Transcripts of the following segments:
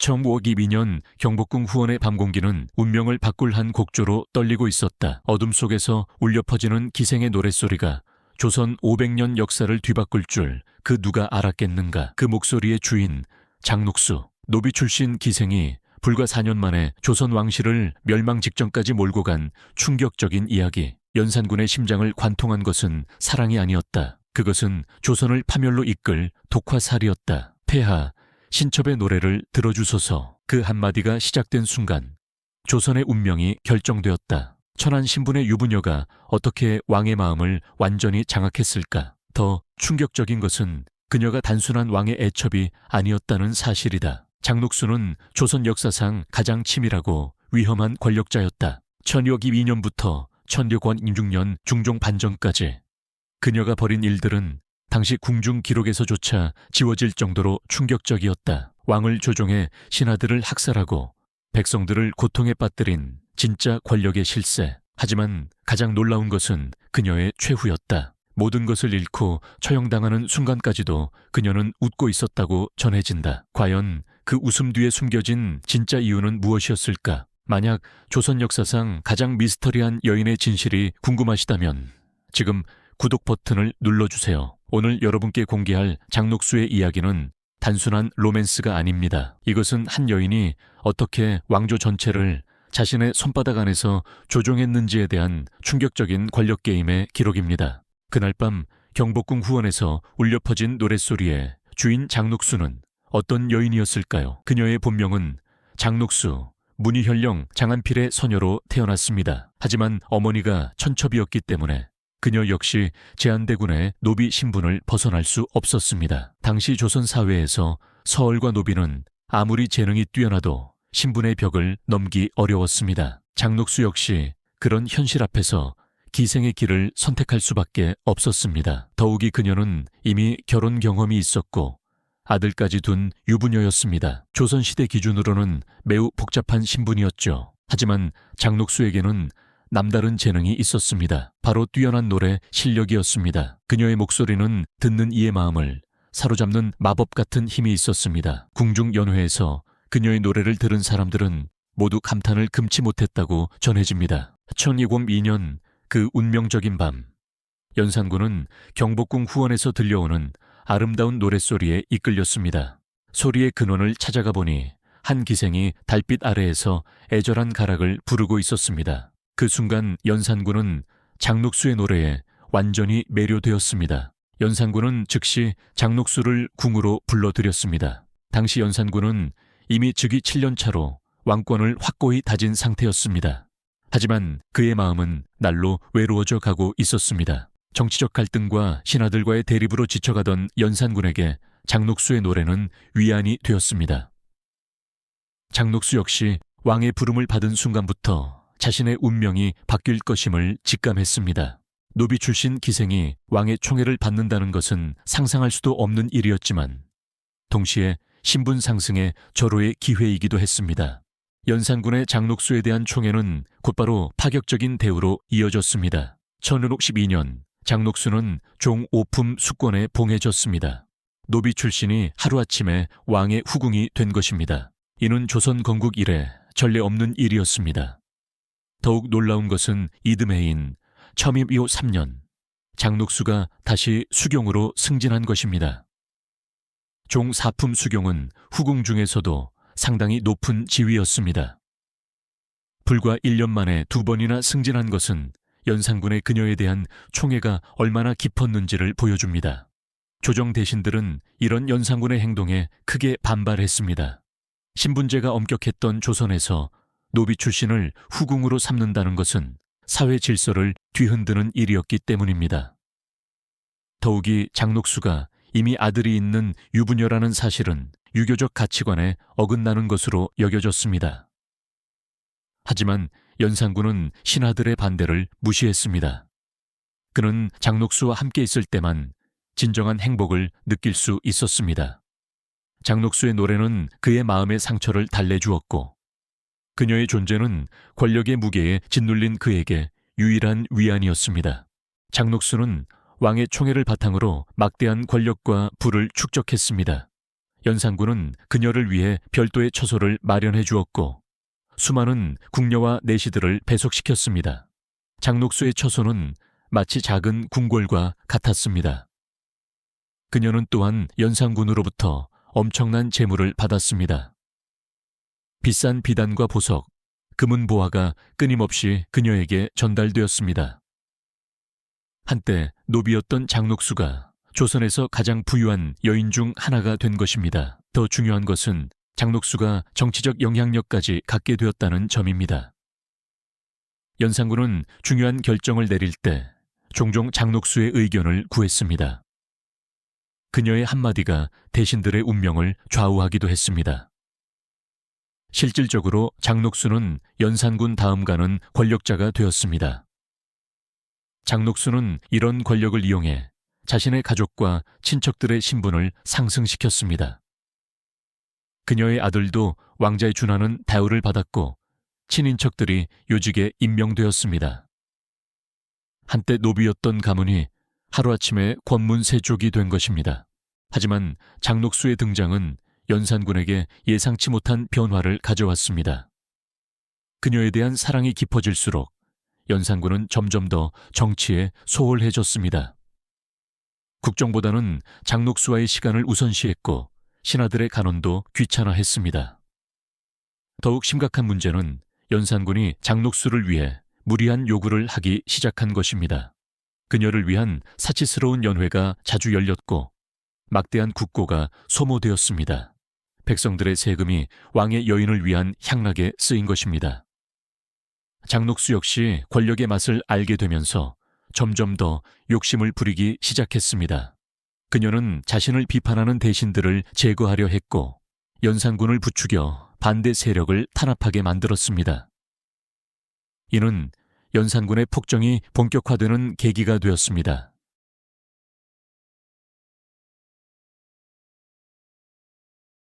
청오기 2년 경복궁 후원의 밤공기는 운명을 바꿀 한 곡조로 떨리고 있었다. 어둠 속에서 울려 퍼지는 기생의 노랫소리가 조선 500년 역사를 뒤바꿀 줄 그 누가 알았겠는가. 그 목소리의 주인 장녹수, 노비 출신 기생이 불과 4년 만에 조선 왕실을 멸망 직전까지 몰고 간 충격적인 이야기. 연산군의 심장을 관통한 것은 사랑이 아니었다. 그것은 조선을 파멸로 이끌 독화살이었다. 폐하, 신첩의 노래를 들어주소서. 그 한마디가 시작된 순간 조선의 운명이 결정되었다. 천한 신분의 유부녀가 어떻게 왕의 마음을 완전히 장악했을까? 더 충격적인 것은 그녀가 단순한 왕의 애첩이 아니었다는 사실이다. 장녹수는 조선 역사상 가장 치밀하고 위험한 권력자였다. 천여기 2년부터 천려권 6년 중종 반정까지 그녀가 벌인 일들은 당시 궁중 기록에서조차 지워질 정도로 충격적이었다. 왕을 조종해 신하들을 학살하고 백성들을 고통에 빠뜨린 진짜 권력의 실세. 하지만 가장 놀라운 것은 그녀의 최후였다. 모든 것을 잃고 처형당하는 순간까지도 그녀는 웃고 있었다고 전해진다. 과연 그 웃음 뒤에 숨겨진 진짜 이유는 무엇이었을까? 만약 조선 역사상 가장 미스터리한 여인의 진실이 궁금하시다면 지금 구독 버튼을 눌러주세요. 오늘 여러분께 공개할 장녹수의 이야기는 단순한 로맨스가 아닙니다. 이것은 한 여인이 어떻게 왕조 전체를 자신의 손바닥 안에서 조종했는지에 대한 충격적인 권력 게임의 기록입니다. 그날 밤 경복궁 후원에서 울려 퍼진 노랫소리에 주인 장녹수는 어떤 여인이었을까요? 그녀의 본명은 장녹수, 문희현령 장안필의 서녀로 태어났습니다. 하지만 어머니가 천첩이었기 때문에 그녀 역시 제한대군의 노비 신분을 벗어날 수 없었습니다. 당시 조선 사회에서 서얼과 노비는 아무리 재능이 뛰어나도 신분의 벽을 넘기 어려웠습니다. 장녹수 역시 그런 현실 앞에서 기생의 길을 선택할 수밖에 없었습니다. 더욱이 그녀는 이미 결혼 경험이 있었고 아들까지 둔 유부녀였습니다. 조선시대 기준으로는 매우 복잡한 신분이었죠. 하지만 장녹수에게는 남다른 재능이 있었습니다. 바로 뛰어난 노래 실력이었습니다. 그녀의 목소리는 듣는 이의 마음을 사로잡는 마법 같은 힘이 있었습니다. 궁중 연회에서 그녀의 노래를 들은 사람들은 모두 감탄을 금치 못했다고 전해집니다. 천이공 2년 그 운명적인 밤, 연산군은 경복궁 후원에서 들려오는 아름다운 노랫소리에 이끌렸습니다. 소리의 근원을 찾아가 보니 한 기생이 달빛 아래에서 애절한 가락을 부르고 있었습니다. 그 순간 연산군은 장녹수의 노래에 완전히 매료되었습니다. 연산군은 즉시 장녹수를 궁으로 불러들였습니다. 당시 연산군은 이미 즉위 7년 차로 왕권을 확고히 다진 상태였습니다. 하지만 그의 마음은 날로 외로워져 가고 있었습니다. 정치적 갈등과 신하들과의 대립으로 지쳐가던 연산군에게 장녹수의 노래는 위안이 되었습니다. 장녹수 역시 왕의 부름을 받은 순간부터 자신의 운명이 바뀔 것임을 직감했습니다. 노비 출신 기생이 왕의 총애를 받는다는 것은 상상할 수도 없는 일이었지만 동시에 신분 상승의 절호의 기회이기도 했습니다. 연산군의 장녹수에 대한 총애는 곧바로 파격적인 대우로 이어졌습니다. 천의록 12년 장녹수는 종 5품 수권에 봉해졌습니다. 노비 출신이 하루아침에 왕의 후궁이 된 것입니다. 이는 조선 건국 이래 전례 없는 일이었습니다. 더욱 놀라운 것은 이듬해인 첨입이호 3년 장녹수가 다시 수경으로 승진한 것입니다. 종 4품 수경은 후궁 중에서도 상당히 높은 지위였습니다. 불과 1년 만에 2번이나 승진한 것은 연산군의 그녀에 대한 총애가 얼마나 깊었는지를 보여줍니다. 조정 대신들은 이런 연산군의 행동에 크게 반발했습니다. 신분제가 엄격했던 조선에서 노비 출신을 후궁으로 삼는다는 것은 사회 질서를 뒤흔드는 일이었기 때문입니다. 더욱이 장녹수가 이미 아들이 있는 유부녀라는 사실은 유교적 가치관에 어긋나는 것으로 여겨졌습니다. 하지만 연산군은 신하들의 반대를 무시했습니다. 그는 장녹수와 함께 있을 때만 진정한 행복을 느낄 수 있었습니다. 장녹수의 노래는 그의 마음의 상처를 달래주었고 그녀의 존재는 권력의 무게에 짓눌린 그에게 유일한 위안이었습니다. 장녹수는 왕의 총애를 바탕으로 막대한 권력과 부를 축적했습니다. 연산군은 그녀를 위해 별도의 처소를 마련해 주었고 수많은 궁녀와 내시들을 배속시켰습니다. 장녹수의 처소는 마치 작은 궁궐과 같았습니다. 그녀는 또한 연산군으로부터 엄청난 재물을 받았습니다. 비싼 비단과 보석, 금은 보화가 끊임없이 그녀에게 전달되었습니다. 한때 노비였던 장녹수가 조선에서 가장 부유한 여인 중 하나가 된 것입니다. 더 중요한 것은 장녹수가 정치적 영향력까지 갖게 되었다는 점입니다. 연산군은 중요한 결정을 내릴 때 종종 장녹수의 의견을 구했습니다. 그녀의 한마디가 대신들의 운명을 좌우하기도 했습니다. 실질적으로 장녹수는 연산군 다음 가는 권력자가 되었습니다. 장녹수는 이런 권력을 이용해 자신의 가족과 친척들의 신분을 상승시켰습니다. 그녀의 아들도 왕자에 준하는 대우를 받았고 친인척들이 요직에 임명되었습니다. 한때 노비였던 가문이 하루아침에 권문세족이 된 것입니다. 하지만 장녹수의 등장은 연산군에게 예상치 못한 변화를 가져왔습니다. 그녀에 대한 사랑이 깊어질수록 연산군은 점점 더 정치에 소홀해졌습니다. 국정보다는 장녹수와의 시간을 우선시했고 신하들의 간언도 귀찮아했습니다. 더욱 심각한 문제는 연산군이 장녹수를 위해 무리한 요구를 하기 시작한 것입니다. 그녀를 위한 사치스러운 연회가 자주 열렸고 막대한 국고가 소모되었습니다. 백성들의 세금이 왕의 여인을 위한 향락에 쓰인 것입니다. 장녹수 역시 권력의 맛을 알게 되면서 점점 더 욕심을 부리기 시작했습니다. 그녀는 자신을 비판하는 대신들을 제거하려 했고 연산군을 부추겨 반대 세력을 탄압하게 만들었습니다. 이는 연산군의 폭정이 본격화되는 계기가 되었습니다.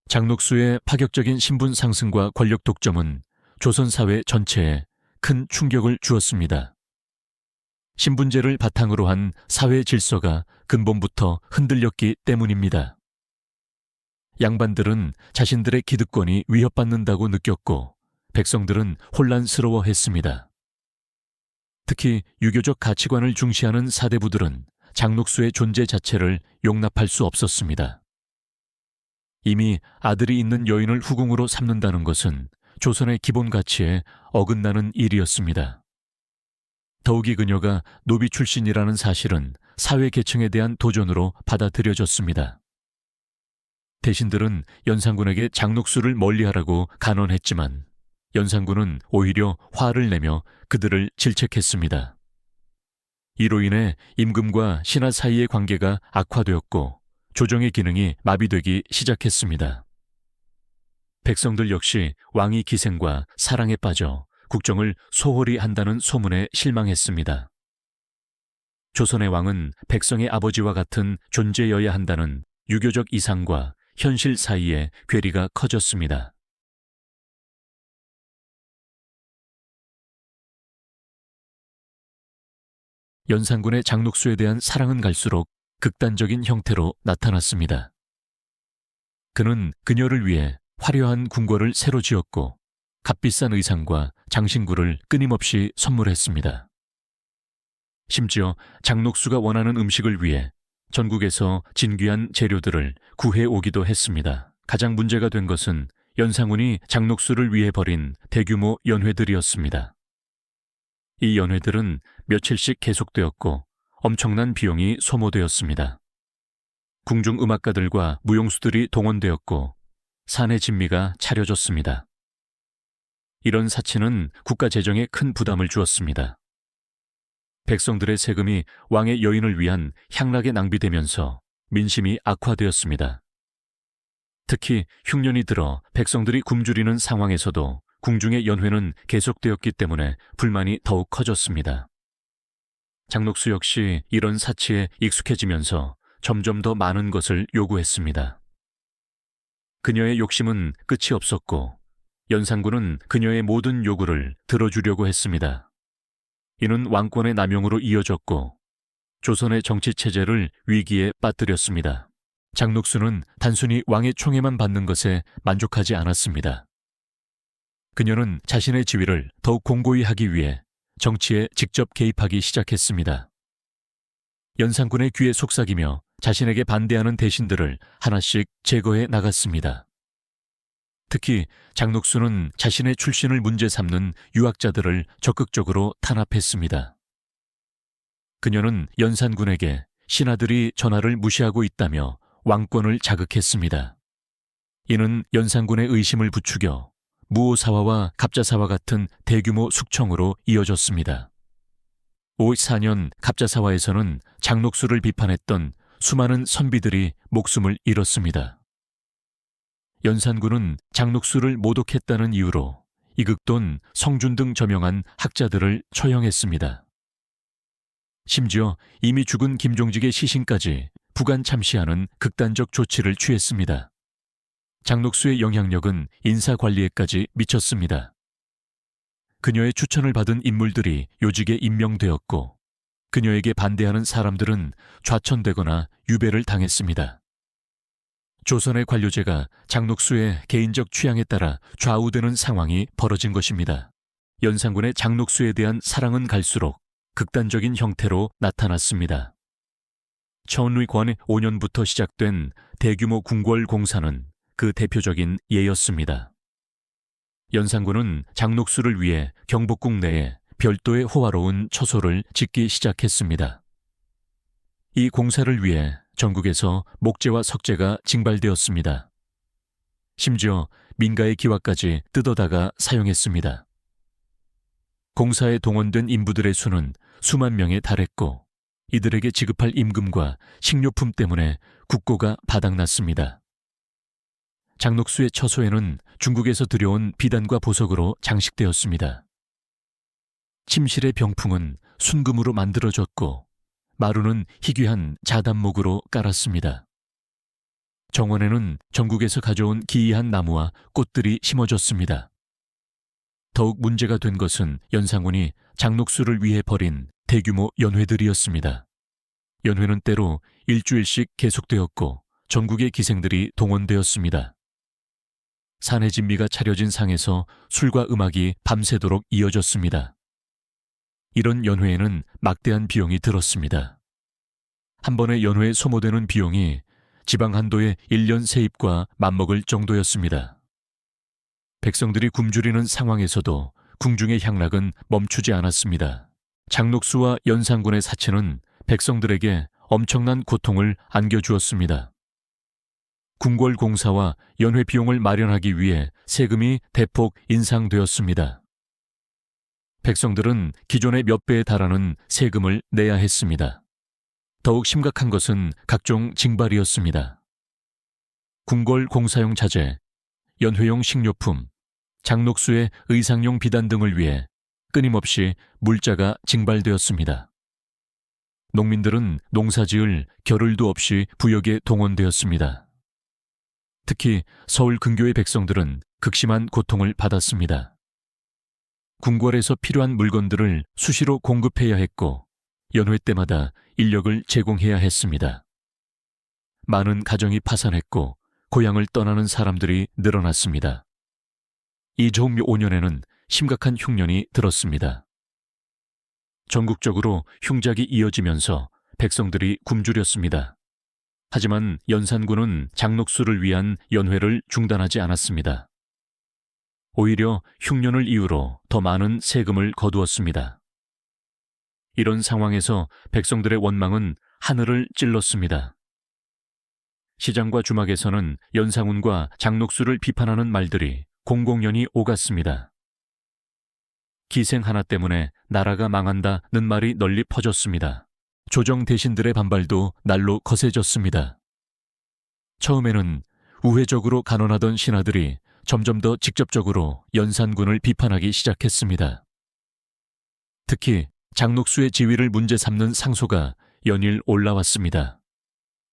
장녹수의 파격적인 신분 상승과 권력 독점은 조선 사회 전체에 큰 충격을 주었습니다. 신분제를 바탕으로 한 사회 질서가 근본부터 흔들렸기 때문입니다. 양반들은 자신들의 기득권이 위협받는다고 느꼈고 백성들은 혼란스러워했습니다. 특히 유교적 가치관을 중시하는 사대부들은 장녹수의 존재 자체를 용납할 수 없었습니다. 이미 아들이 있는 여인을 후궁으로 삼는다는 것은 조선의 기본 가치에 어긋나는 일이었습니다. 더욱이 그녀가 노비 출신이라는 사실은 사회 계층에 대한 도전으로 받아들여졌습니다. 대신들은 연산군에게 장녹수를 멀리하라고 간언했지만 연산군은 오히려 화를 내며 그들을 질책했습니다. 이로 인해 임금과 신하 사이의 관계가 악화되었고 조정의 기능이 마비되기 시작했습니다. 백성들 역시 왕의 기생과 사랑에 빠져 국정을 소홀히 한다는 소문에 실망했습니다. 조선의 왕은 백성의 아버지와 같은 존재여야 한다는 유교적 이상과 현실 사이에 괴리가 커졌습니다. 연산군의 장녹수에 대한 사랑은 갈수록 극단적인 형태로 나타났습니다. 그는 그녀를 위해 화려한 궁궐을 새로 지었고 값비싼 의상과 장신구를 끊임없이 선물했습니다. 심지어 장녹수가 원하는 음식을 위해 전국에서 진귀한 재료들을 구해오기도 했습니다. 가장 문제가 된 것은 연산군이 장녹수를 위해 벌인 대규모 연회들이었습니다. 이 연회들은 며칠씩 계속되었고 엄청난 비용이 소모되었습니다. 궁중 음악가들과 무용수들이 동원되었고 사내 진미가 차려졌습니다. 이런 사치는 국가 재정에 큰 부담을 주었습니다. 백성들의 세금이 왕의 여인을 위한 향락에 낭비되면서 민심이 악화되었습니다. 특히 흉년이 들어 백성들이 굶주리는 상황에서도 궁중의 연회는 계속되었기 때문에 불만이 더욱 커졌습니다. 장녹수 역시 이런 사치에 익숙해지면서 점점 더 많은 것을 요구했습니다. 그녀의 욕심은 끝이 없었고 연산군은 그녀의 모든 요구를 들어주려고 했습니다. 이는 왕권의 남용으로 이어졌고 조선의 정치체제를 위기에 빠뜨렸습니다. 장녹수는 단순히 왕의 총애만 받는 것에 만족하지 않았습니다. 그녀는 자신의 지위를 더욱 공고히 하기 위해 정치에 직접 개입하기 시작했습니다. 연산군의 귀에 속삭이며 자신에게 반대하는 대신들을 하나씩 제거해 나갔습니다. 특히 장녹수는 자신의 출신을 문제 삼는 유학자들을 적극적으로 탄압했습니다. 그녀는 연산군에게 신하들이 전하를 무시하고 있다며 왕권을 자극했습니다. 이는 연산군의 의심을 부추겨 무오사화와 갑자사화 같은 대규모 숙청으로 이어졌습니다. 504년 갑자사화에서는 장녹수를 비판했던 수많은 선비들이 목숨을 잃었습니다. 연산군은 장녹수를 모독했다는 이유로 이극돈, 성준 등 저명한 학자들을 처형했습니다. 심지어 이미 죽은 김종직의 시신까지 부관 참시하는 극단적 조치를 취했습니다. 장녹수의 영향력은 인사관리에까지 미쳤습니다. 그녀의 추천을 받은 인물들이 요직에 임명되었고 그녀에게 반대하는 사람들은 좌천되거나 유배를 당했습니다. 조선의 관료제가 장녹수의 개인적 취향에 따라 좌우되는 상황이 벌어진 것입니다. 연산군의 장녹수에 대한 사랑은 갈수록 극단적인 형태로 나타났습니다. 천의권 5년부터 시작된 대규모 궁궐 공사는 그 대표적인 예였습니다. 연산군은 장녹수를 위해 경복궁 내에 별도의 호화로운 처소를 짓기 시작했습니다. 이 공사를 위해 전국에서 목재와 석재가 징발되었습니다. 심지어 민가의 기와까지 뜯어다가 사용했습니다. 공사에 동원된 인부들의 수는 수만 명에 달했고 이들에게 지급할 임금과 식료품 때문에 국고가 바닥났습니다. 장녹수의 처소에는 중국에서 들여온 비단과 보석으로 장식되었습니다. 침실의 병풍은 순금으로 만들어졌고 마루는 희귀한 자단목으로 깔았습니다. 정원에는 전국에서 가져온 기이한 나무와 꽃들이 심어졌습니다. 더욱 문제가 된 것은 연산군이 장녹수를 위해 벌인 대규모 연회들이었습니다. 연회는 때로 일주일씩 계속되었고 전국의 기생들이 동원되었습니다. 산의 진미가 차려진 상에서 술과 음악이 밤새도록 이어졌습니다. 이런 연회에는 막대한 비용이 들었습니다. 한 번의 연회에 소모되는 비용이 지방 한도의 1년 세입과 맞먹을 정도였습니다. 백성들이 굶주리는 상황에서도 궁중의 향락은 멈추지 않았습니다. 장녹수와 연산군의 사체는 백성들에게 엄청난 고통을 안겨주었습니다. 궁궐 공사와 연회 비용을 마련하기 위해 세금이 대폭 인상되었습니다. 백성들은 기존의 몇 배에 달하는 세금을 내야 했습니다. 더욱 심각한 것은 각종 징발이었습니다. 궁궐 공사용 자재, 연회용 식료품, 장녹수의 의상용 비단 등을 위해 끊임없이 물자가 징발되었습니다. 농민들은 농사지을 겨를도 없이 부역에 동원되었습니다. 특히 서울 근교의 백성들은 극심한 고통을 받았습니다. 궁궐에서 필요한 물건들을 수시로 공급해야 했고 연회 때마다 인력을 제공해야 했습니다. 많은 가정이 파산했고 고향을 떠나는 사람들이 늘어났습니다. 이조음 5년에는 심각한 흉년이 들었습니다. 전국적으로 흉작이 이어지면서 백성들이 굶주렸습니다. 하지만 연산군은 장녹수를 위한 연회를 중단하지 않았습니다. 오히려 흉년을 이유로 더 많은 세금을 거두었습니다. 이런 상황에서 백성들의 원망은 하늘을 찔렀습니다. 시장과 주막에서는 연산군과 장녹수를 비판하는 말들이 공공연히 오갔습니다. 기생 하나 때문에 나라가 망한다는 말이 널리 퍼졌습니다. 조정 대신들의 반발도 날로 거세졌습니다. 처음에는 우회적으로 간언하던 신하들이 점점 더 직접적으로 연산군을 비판하기 시작했습니다. 특히 장녹수의 지위를 문제 삼는 상소가 연일 올라왔습니다.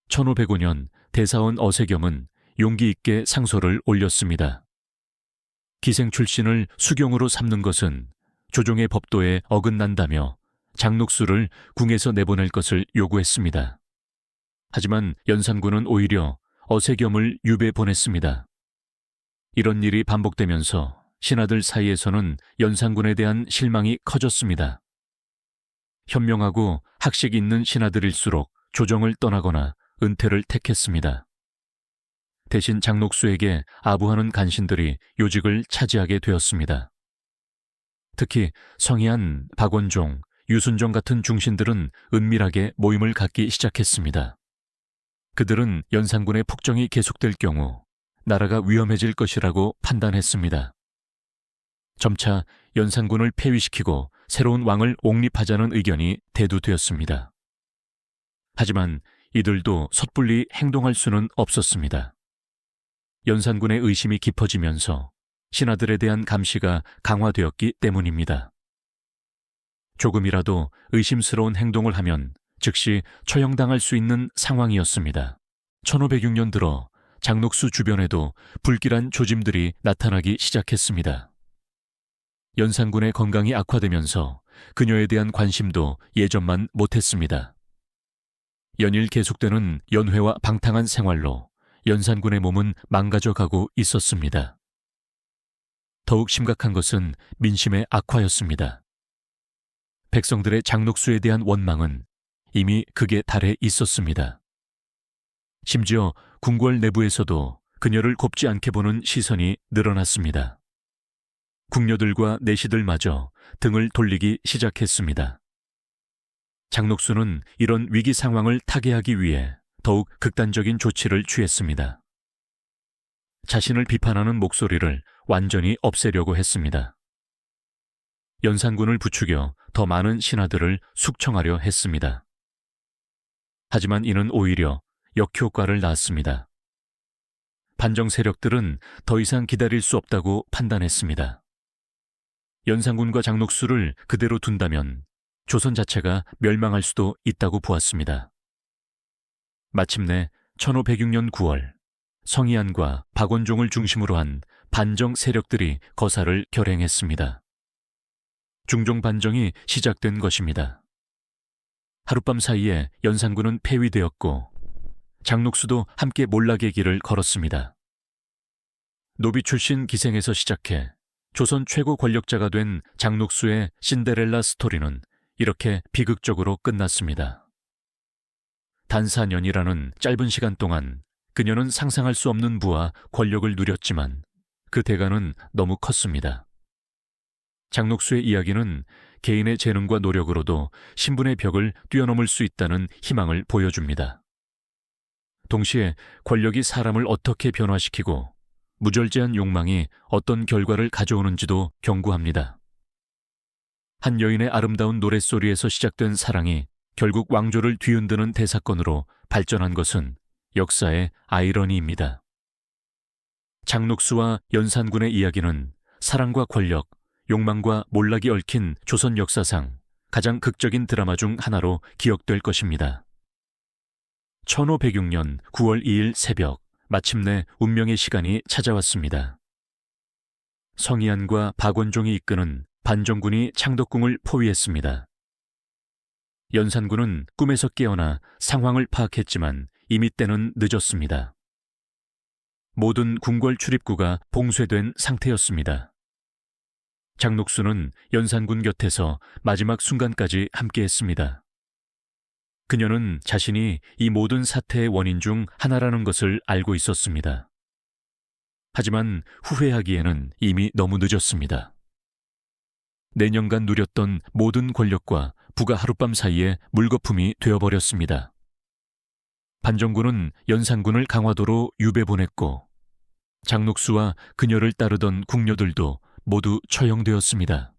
1505년 대사원 어세겸은 용기 있게 상소를 올렸습니다. 기생 출신을 수경으로 삼는 것은 조정의 법도에 어긋난다며 장녹수를 궁에서 내보낼 것을 요구했습니다. 하지만 연산군은 오히려 어세겸을 유배 보냈습니다. 이런 일이 반복되면서 신하들 사이에서는 연산군에 대한 실망이 커졌습니다. 현명하고 학識있는 신하들일수록 조정을 떠나거나 은퇴를 택했습니다. 대신 장녹수에게 아부하는 간신들이 요직을 차지하게 되었습니다. 특히 성희안, 박원종, 유순종 같은 중신들은 은밀하게 모임을 갖기 시작했습니다. 그들은 연산군의 폭정이 계속될 경우 나라가 위험해질 것이라고 판단했습니다. 점차 연산군을 폐위시키고 새로운 왕을 옹립하자는 의견이 대두되었습니다. 하지만 이들도 섣불리 행동할 수는 없었습니다. 연산군의 의심이 깊어지면서 신하들에 대한 감시가 강화되었기 때문입니다. 조금이라도 의심스러운 행동을 하면 즉시 처형당할 수 있는 상황이었습니다. 1506년 들어 장녹수 주변에도 불길한 조짐들이 나타나기 시작했습니다. 연산군의 건강이 악화되면서 그녀에 대한 관심도 예전만 못했습니다. 연일 계속되는 연회와 방탕한 생활로 연산군의 몸은 망가져가고 있었습니다. 더욱 심각한 것은 민심의 악화였습니다. 백성들의 장녹수에 대한 원망은 이미 극에 달해 있었습니다. 심지어 궁궐 내부에서도 그녀를 곱지 않게 보는 시선이 늘어났습니다. 궁녀들과 내시들마저 등을 돌리기 시작했습니다. 장녹수는 이런 위기 상황을 타개하기 위해 더욱 극단적인 조치를 취했습니다. 자신을 비판하는 목소리를 완전히 없애려고 했습니다. 연산군을 부추겨 더 많은 신하들을 숙청하려 했습니다. 하지만 이는 오히려 역효과를 낳았습니다. 반정 세력들은 더 이상 기다릴 수 없다고 판단했습니다. 연산군과 장녹수를 그대로 둔다면 조선 자체가 멸망할 수도 있다고 보았습니다. 마침내 1506년 9월 성희안과 박원종을 중심으로 한 반정 세력들이 거사를 결행했습니다. 중종 반정이 시작된 것입니다. 하룻밤 사이에 연산군은 폐위되었고 장녹수도 함께 몰락의 길을 걸었습니다. 노비 출신 기생에서 시작해 조선 최고 권력자가 된 장녹수의 신데렐라 스토리는 이렇게 비극적으로 끝났습니다. 단 4년이라는 짧은 시간 동안 그녀는 상상할 수 없는 부와 권력을 누렸지만 그 대가는 너무 컸습니다. 장녹수의 이야기는 개인의 재능과 노력으로도 신분의 벽을 뛰어넘을 수 있다는 희망을 보여줍니다. 동시에 권력이 사람을 어떻게 변화시키고 무절제한 욕망이 어떤 결과를 가져오는지도 경고합니다. 한 여인의 아름다운 노랫소리에서 시작된 사랑이 결국 왕조를 뒤흔드는 대사건으로 발전한 것은 역사의 아이러니입니다. 장녹수와 연산군의 이야기는 사랑과 권력, 욕망과 몰락이 얽힌 조선 역사상 가장 극적인 드라마 중 하나로 기억될 것입니다. 1506년 9월 2일 새벽, 마침내 운명의 시간이 찾아왔습니다. 성희안과 박원종이 이끄는 반정군이 창덕궁을 포위했습니다. 연산군은 꿈에서 깨어나 상황을 파악했지만 이미 때는 늦었습니다. 모든 궁궐 출입구가 봉쇄된 상태였습니다. 장녹수는 연산군 곁에서 마지막 순간까지 함께했습니다. 그녀는 자신이 이 모든 사태의 원인 중 하나라는 것을 알고 있었습니다. 하지만 후회하기에는 이미 너무 늦었습니다. 내년간 누렸던 모든 권력과 부가 하룻밤 사이에 물거품이 되어버렸습니다. 반정군은 연산군을 강화도로 유배 보냈고 장녹수와 그녀를 따르던 궁녀들도 모두 처형되었습니다.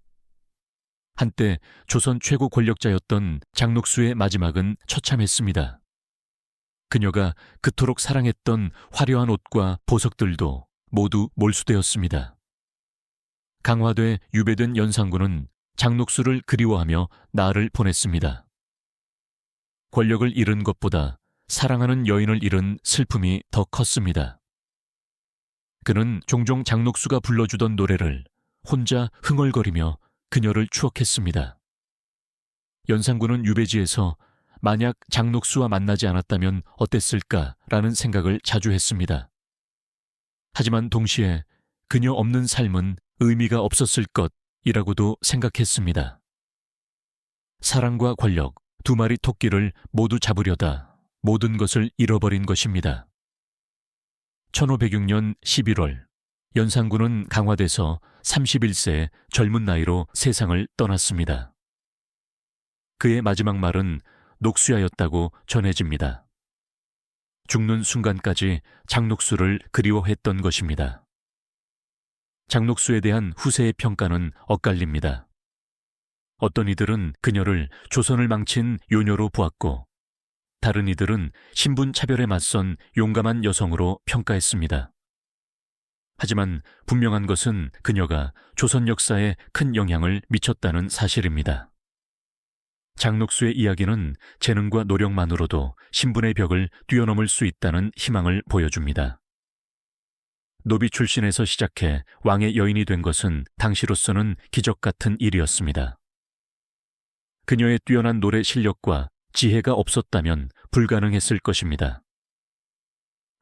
한때 조선 최고 권력자였던 장녹수의 마지막은 처참했습니다. 그녀가 그토록 사랑했던 화려한 옷과 보석들도 모두 몰수되었습니다. 강화돼 유배된 연산군은 장녹수를 그리워하며 나를 보냈습니다. 권력을 잃은 것보다 사랑하는 여인을 잃은 슬픔이 더 컸습니다. 그는 종종 장녹수가 불러주던 노래를 혼자 흥얼거리며 그녀를 추억했습니다. 연산군은 유배지에서 만약 장녹수와 만나지 않았다면 어땠을까라는 생각을 자주 했습니다. 하지만 동시에 그녀 없는 삶은 의미가 없었을 것이라고도 생각했습니다. 사랑과 권력, 두 마리 토끼를 모두 잡으려다 모든 것을 잃어버린 것입니다. 1506년 11월, 연산군은 강화돼서 31세의 젊은 나이로 세상을 떠났습니다. 그의 마지막 말은 녹수야였다고 전해집니다. 죽는 순간까지 장녹수를 그리워했던 것입니다. 장녹수에 대한 후세의 평가는 엇갈립니다. 어떤 이들은 그녀를 조선을 망친 요녀로 보았고, 다른 이들은 신분 차별에 맞선 용감한 여성으로 평가했습니다. 하지만 분명한 것은 그녀가 조선 역사에 큰 영향을 미쳤다는 사실입니다. 장녹수의 이야기는 재능과 노력만으로도 신분의 벽을 뛰어넘을 수 있다는 희망을 보여줍니다. 노비 출신에서 시작해 왕의 여인이 된 것은 당시로서는 기적 같은 일이었습니다. 그녀의 뛰어난 노래 실력과 지혜가 없었다면 불가능했을 것입니다.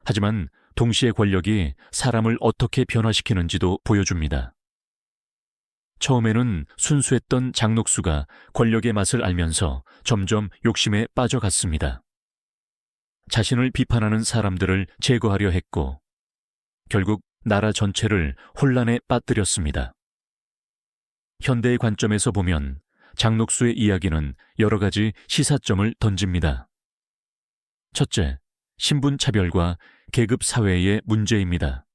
하지만 동시의 권력이 사람을 어떻게 변화시키는지도 보여줍니다. 처음에는 순수했던 장녹수가 권력의 맛을 알면서 점점 욕심에 빠져갔습니다. 자신을 비판하는 사람들을 제거하려 했고, 결국 나라 전체를 혼란에 빠뜨렸습니다. 현대의 관점에서 보면 장녹수의 이야기는 여러 가지 시사점을 던집니다. 첫째, 신분차별과 계급사회의 문제입니다.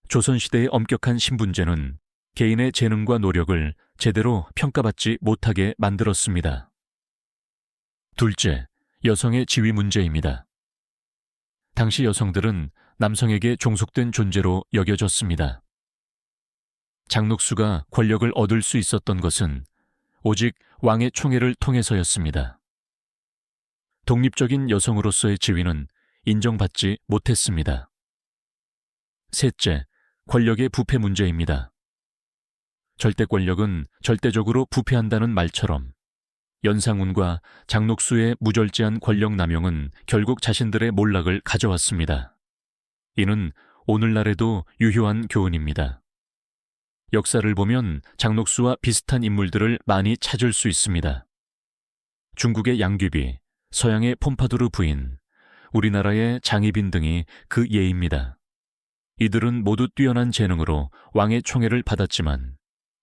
조선시대의 엄격한 신분제는 개인의 재능과 노력을 제대로 평가받지 못하게 만들었습니다. 둘째, 여성의 지위 문제입니다. 당시 여성들은 남성에게 종속된 존재로 여겨졌습니다. 장녹수가 권력을 얻을 수 있었던 것은 오직 왕의 총애를 통해서였습니다. 독립적인 여성으로서의 지위는 인정받지 못했습니다. 셋째, 권력의 부패 문제입니다. 절대 권력은 절대적으로 부패한다는 말처럼 연산군과 장녹수의 무절제한 권력 남용은 결국 자신들의 몰락을 가져왔습니다. 이는 오늘날에도 유효한 교훈입니다. 역사를 보면 장녹수와 비슷한 인물들을 많이 찾을 수 있습니다. 중국의 양귀비, 서양의 폼파두르 부인, 우리나라의 장희빈 등이 그 예입니다. 이들은 모두 뛰어난 재능으로 왕의 총애를 받았지만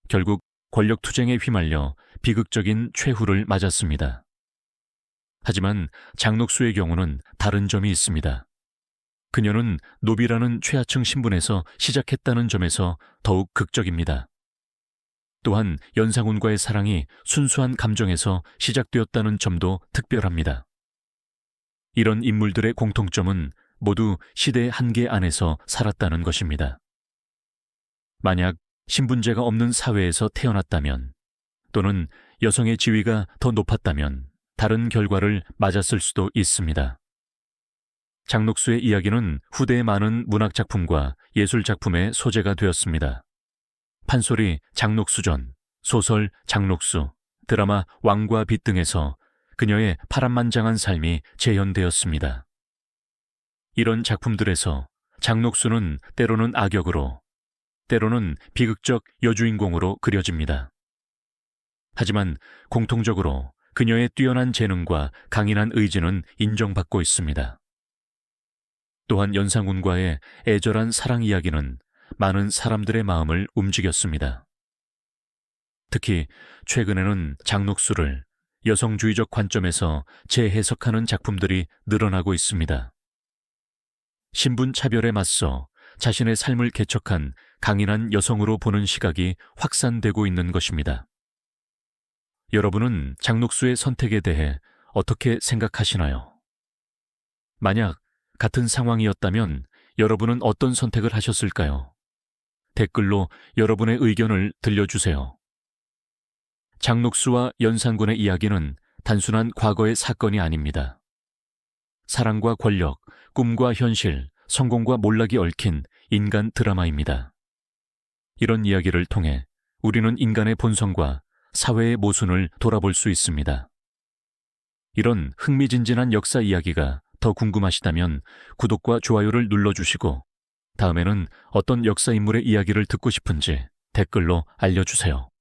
결국 권력 투쟁에 휘말려 비극적인 최후를 맞았습니다. 하지만 장녹수의 경우는 다른 점이 있습니다. 그녀는 노비라는 최하층 신분에서 시작했다는 점에서 더욱 극적입니다. 또한 연산군과의 사랑이 순수한 감정에서 시작되었다는 점도 특별합니다. 이런 인물들의 공통점은 모두 시대의 한계 안에서 살았다는 것입니다. 만약 신분제가 없는 사회에서 태어났다면, 또는 여성의 지위가 더 높았다면 다른 결과를 맞았을 수도 있습니다. 장녹수의 이야기는 후대의 많은 문학작품과 예술작품의 소재가 되었습니다. 판소리 장녹수전, 소설 장녹수, 드라마 왕과 빛 등에서 그녀의 파란만장한 삶이 재현되었습니다. 이런 작품들에서 장녹수는 때로는 악역으로, 때로는 비극적 여주인공으로 그려집니다. 하지만 공통적으로 그녀의 뛰어난 재능과 강인한 의지는 인정받고 있습니다. 또한 연산군과의 애절한 사랑 이야기는 많은 사람들의 마음을 움직였습니다. 특히 최근에는 장녹수를 여성주의적 관점에서 재해석하는 작품들이 늘어나고 있습니다. 신분차별에 맞서 자신의 삶을 개척한 강인한 여성으로 보는 시각이 확산되고 있는 것입니다. 여러분은 장녹수의 선택에 대해 어떻게 생각하시나요? 만약 같은 상황이었다면 여러분은 어떤 선택을 하셨을까요? 댓글로 여러분의 의견을 들려주세요. 장녹수와 연산군의 이야기는 단순한 과거의 사건이 아닙니다. 사랑과 권력, 꿈과 현실, 성공과 몰락이 얽힌 인간 드라마입니다. 이런 이야기를 통해 우리는 인간의 본성과 사회의 모순을 돌아볼 수 있습니다. 이런 흥미진진한 역사 이야기가 더 궁금하시다면 구독과 좋아요를 눌러주시고 다음에는 어떤 역사 인물의 이야기를 듣고 싶은지 댓글로 알려주세요.